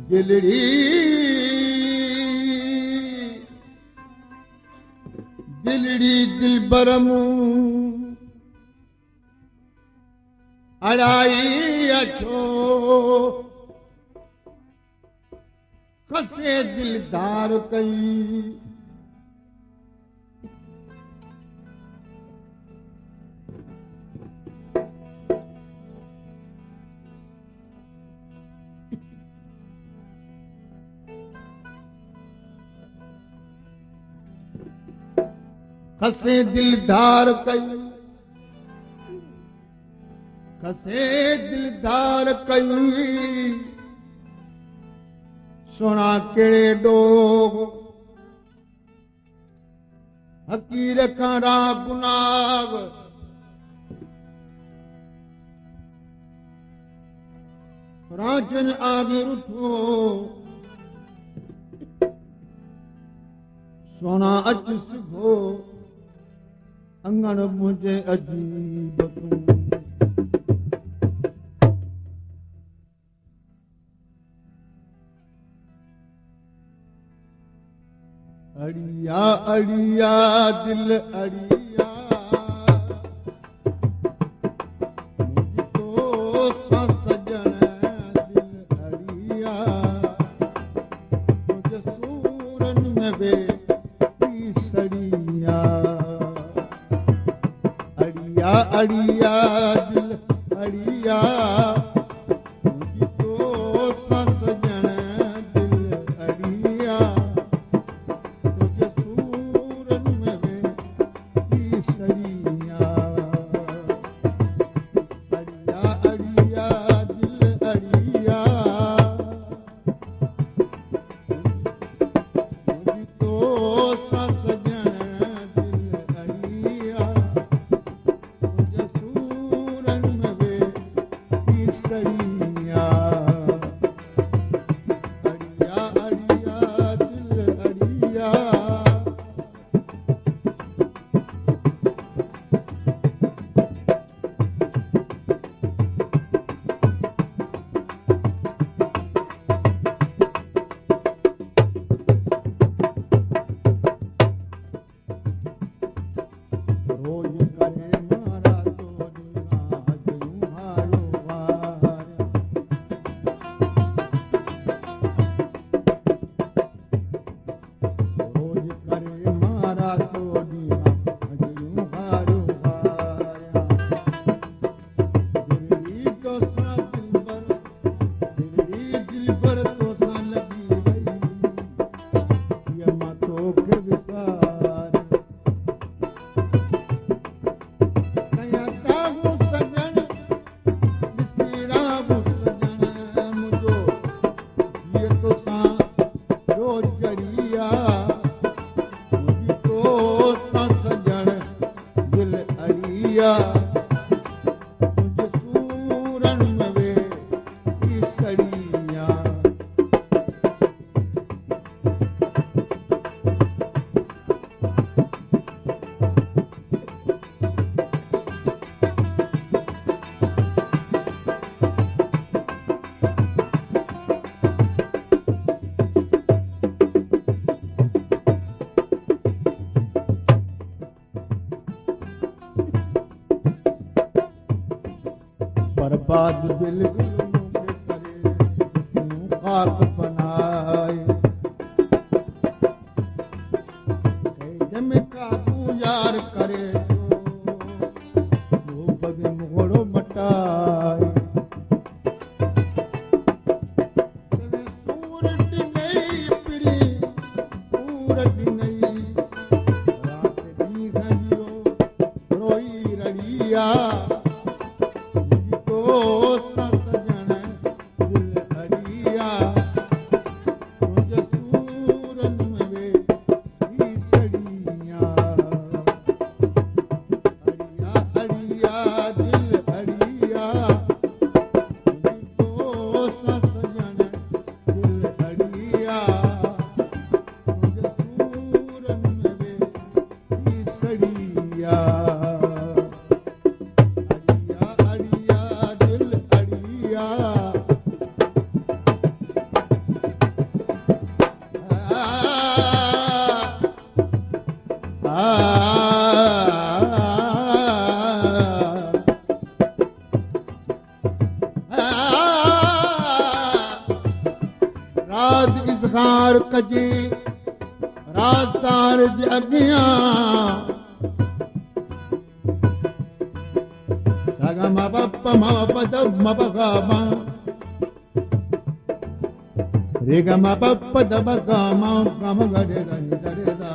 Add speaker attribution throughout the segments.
Speaker 1: दिलड़ी दिलड़ी दिलबर मूं अड़ाई अचो खसे दिलदार कई खसे दिलदार कई खसे दिलदार कई सोना केड़े डोग हकीर खारा गुनाग राजन आगे उठो सोना अच सिखो अंगण मुझे अजीब तू अड़िया अड़िया दिल अड़िया मुझको सजन दिल अड़िया मुझे सूरन में बे सड़िया अड़िया अड़िया दिल अड़िया मुझको सजन दिल अड़िया बर्बाद दिल मुझे करे तू खाक बनाए जम का तू यार करे तो बगे मोड़ो मटाए सूरत नहीं पिरी सूरत नहीं रात दी घड़ियो रोई रड़िया सजन दिल अड़िया मुझे सूरन में वे सड़िया अड़िया अड़िया दिल अड़िया मुझको सजन दिल अड़िया मुझे सूरन में वे सड़िया कजे राज़दार जे अॻियां सागा मा पप मा पद मा बगा मा रे गा मा पप द बगा मा गा मा गा रे दा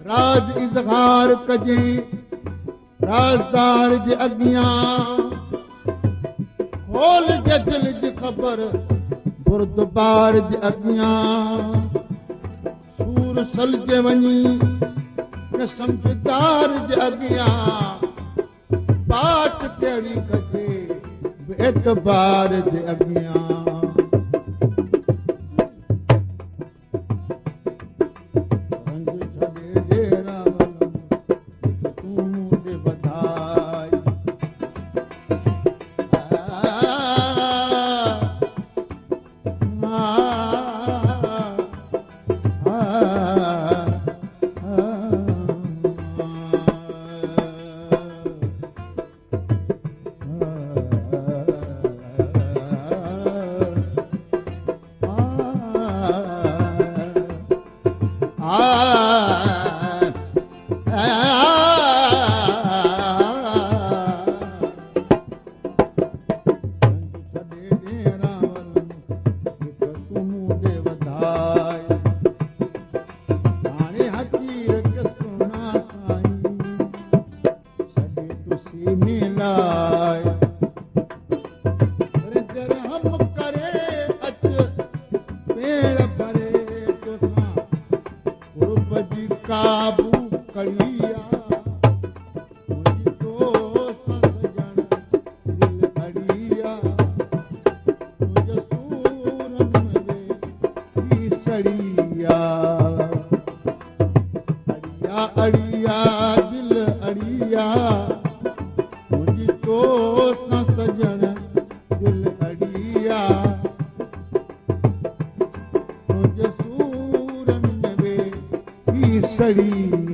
Speaker 1: राज इज़हार कजे राज़दार जे अॻियां खोल जे दिल जी ख़बर बुरदबार जे अॻियां सूर सलजे वञी समझदार जे अॻियां बात कहिड़ी कजे एतबार जे अॻियां काबू करिया तो सजन दिल अड़िया तुझ सूरन में सड़िया अड़िया अड़िया दिल अड़िया मुझी तो सजन दिल अड़िया तुझ सूरन में सड़ी